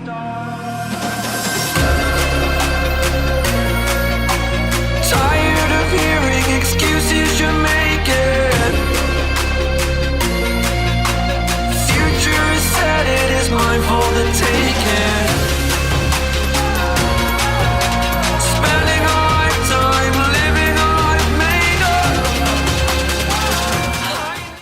Tired of hearing excuses you're making. Future is set, it is mine for the taking. Spending our time living I've made up.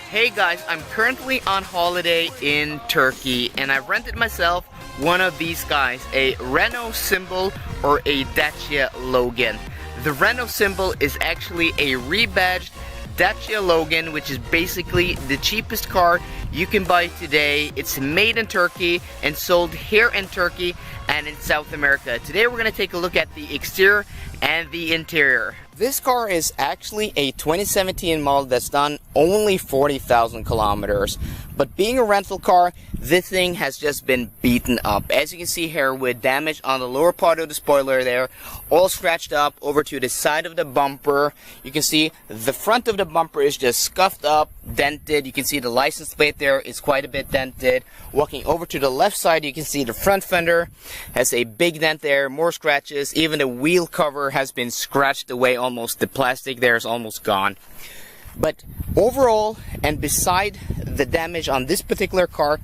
Hey guys, I'm currently on holiday in Turkey and I rented myself one of these guys, a Renault Symbol or a Dacia Logan. The Renault Symbol is actually a rebadged Dacia Logan, which is basically the cheapest car you can buy today. It's made in Turkey and sold here in Turkey and in South America. Today we're going to take a look at the exterior and the interior. This car is actually a 2017 model that's done only 40,000 kilometers. But being a rental car, this thing has just been beaten up. As you can see here, with damage on the lower part of the spoiler there, all scratched up over to the side of the bumper. You can see the front of the bumper is just scuffed up, dented. You can see the license plate there is quite a bit dented. Walking over to the left side, you can see the front fender has a big dent there, more scratches. Even the wheel cover has been scratched away almost. The plastic there is almost gone. But overall, and beside the damage on this particular car,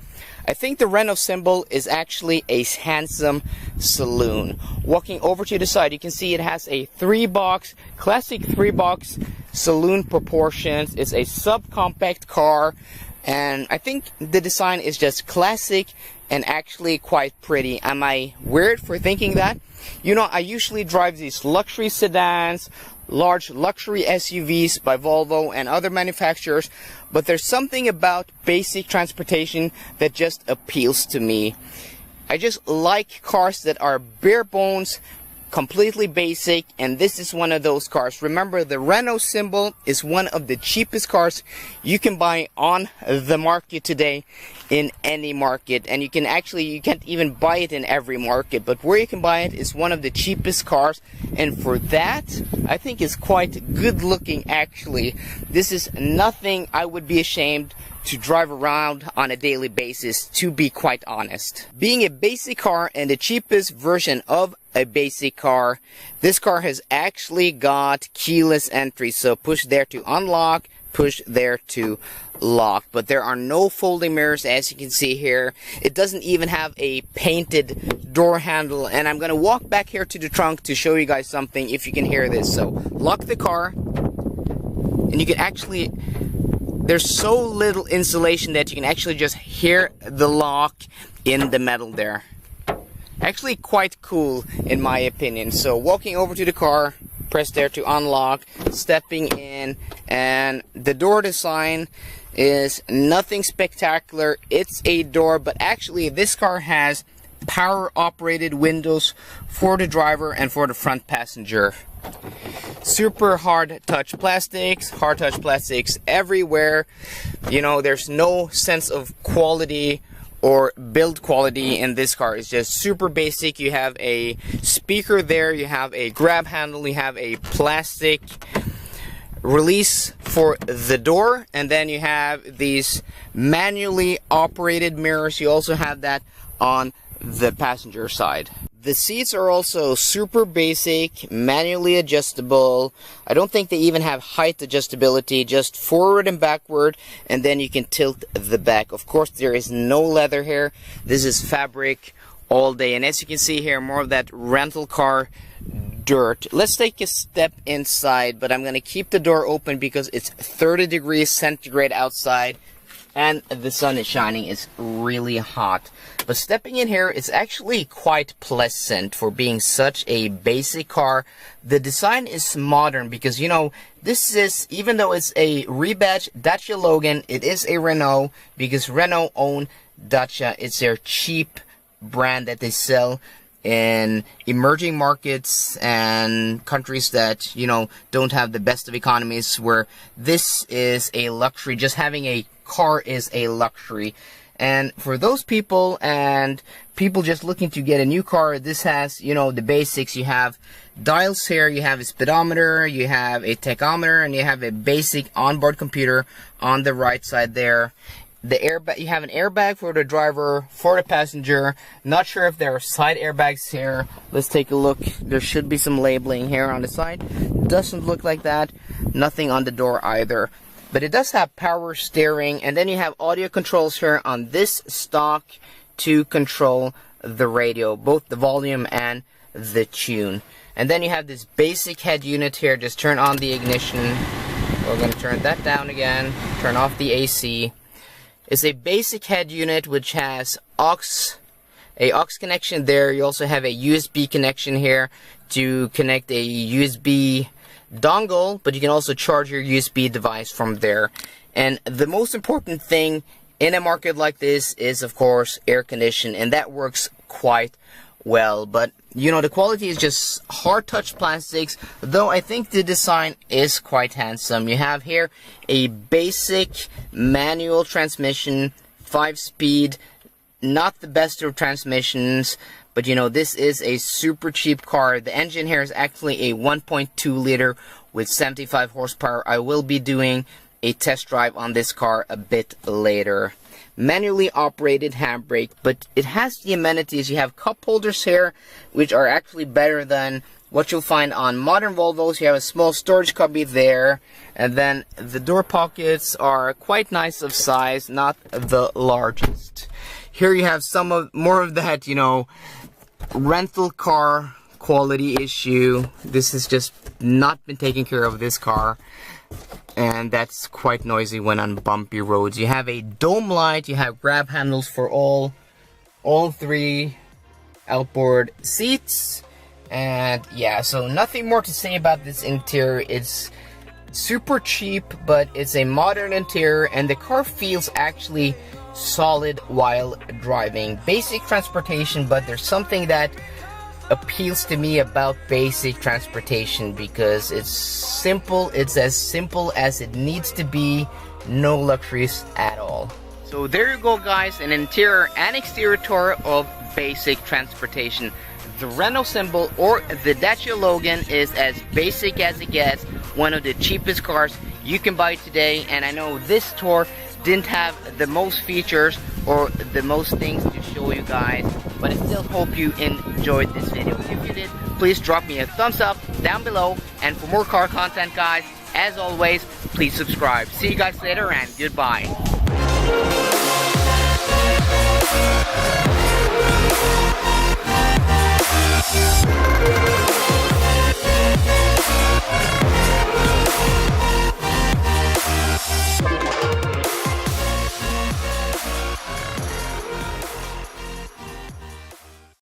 I think the Renault Symbol is actually a handsome saloon. Walking over to the side, you can see it has a classic 3-box saloon proportions. It's a subcompact car, and I think the design is just classic and actually quite pretty. Am I weird for thinking that? You know, I usually drive these luxury sedans, large luxury SUVs by Volvo and other manufacturers, but there's something about basic transportation that just appeals to me. I just like cars that are bare bones, completely basic, and this is one of those cars. Remember, the Renault Symbol is one of the cheapest cars you can buy on the market today in any market, and you can't even buy it in every market, but where you can buy it is one of the cheapest cars, and for that I think is quite good looking. Actually, this is nothing I would be ashamed to drive around on a daily basis, to be quite honest. Being a basic car and the cheapest version of a basic car, this car has actually got keyless entry, so push there to unlock, push there to lock. But there are no folding mirrors, as you can see here. It doesn't even have a painted door handle, and I'm gonna walk back here to the trunk to show you guys something if you can hear this. So lock the car, and you can actually, there's so little insulation that you can actually just hear the lock in the metal there. Actually quite cool in my opinion. So walking over to the car, press there to unlock, stepping in, and the door design is nothing spectacular. It's a door, but actually this car has power operated windows for the driver and for the front passenger. Super hard touch plastics everywhere. You know, there's no sense of quality or build quality in this car. It's just super basic. You have a speaker there, you have a grab handle, you have a plastic release for the door, and then you have these manually operated mirrors. You also have that on the passenger side. The seats are also super basic, manually adjustable. I don't think they even have height adjustability, just forward and backward, and then you can tilt the back. Of course, there is no leather here. This is fabric all day, and as you can see here, more of that rental car dirt. Let's take a step inside, but I'm going to keep the door open because it's 30 degrees centigrade outside and the sun is shining. It's really hot. But stepping in here is actually quite pleasant for being such a basic car. The design is modern because, you know, this is, even though it's a rebadged Dacia Logan, it is a Renault because Renault own Dacia. It's their cheap brand that they sell in emerging markets and countries that, you know, don't have the best of economies, where this is a luxury. Just having a car is a luxury. And for those people and people just looking to get a new car, this has, you know, the basics. You have dials here, you have a speedometer, you have a tachometer, and you have a basic onboard computer on the right side there. the airbag, you have an airbag for the driver, for the passenger. Not sure if there are side airbags here. Let's take a look. There should be some labeling here on the side. Doesn't look like that. Nothing on the door either. But it does have power steering, and then you have audio controls here on this stock to control the radio, both the volume and the tune. And then you have this basic head unit here. Just turn on the ignition. We're going to turn that down again. Turn off the AC. It's a basic head unit which has a aux connection there. You also have a USB connection here to connect a USB dongle, but you can also charge your USB device from there. And the most important thing in a market like this is, of course, air conditioning, and that works quite well. But you know, the quality is just hard touch plastics, though I think the design is quite handsome. You have here a basic manual transmission, 5-speed, not the best of transmissions, but you know, this is a super cheap car. The engine here is actually a 1.2 liter with 75 horsepower. I will be doing a test drive on this car a bit later. Manually operated handbrake, but it has the amenities. You have cup holders here, which are actually better than what you'll find on modern Volvos. You have a small storage cubby there, and then the door pockets are quite nice of size, not the largest. Here you have more of that, you know, rental car quality issue. This has just not been taken care of, this car. And that's quite noisy when on bumpy roads. You have a dome light, you have grab handles for all 3 outboard seats. And yeah, so nothing more to say about this interior. It's super cheap, but it's a modern interior, and the car feels actually solid while driving. Basic transportation, but there's something that appeals to me about basic transportation, because it's simple. It's as simple as it needs to be. No luxuries at all. So there you go, guys, an interior and exterior tour of basic transportation. The Renault Symbol, or the Dacia Logan, is as basic as it gets. One of the cheapest cars you can buy today, and I know this tour didn't have the most features or the most things to show you guys, but I still hope you enjoyed this video. If you did, please drop me a thumbs up down below, and for more car content, guys, as always, please subscribe. See you guys later, and goodbye.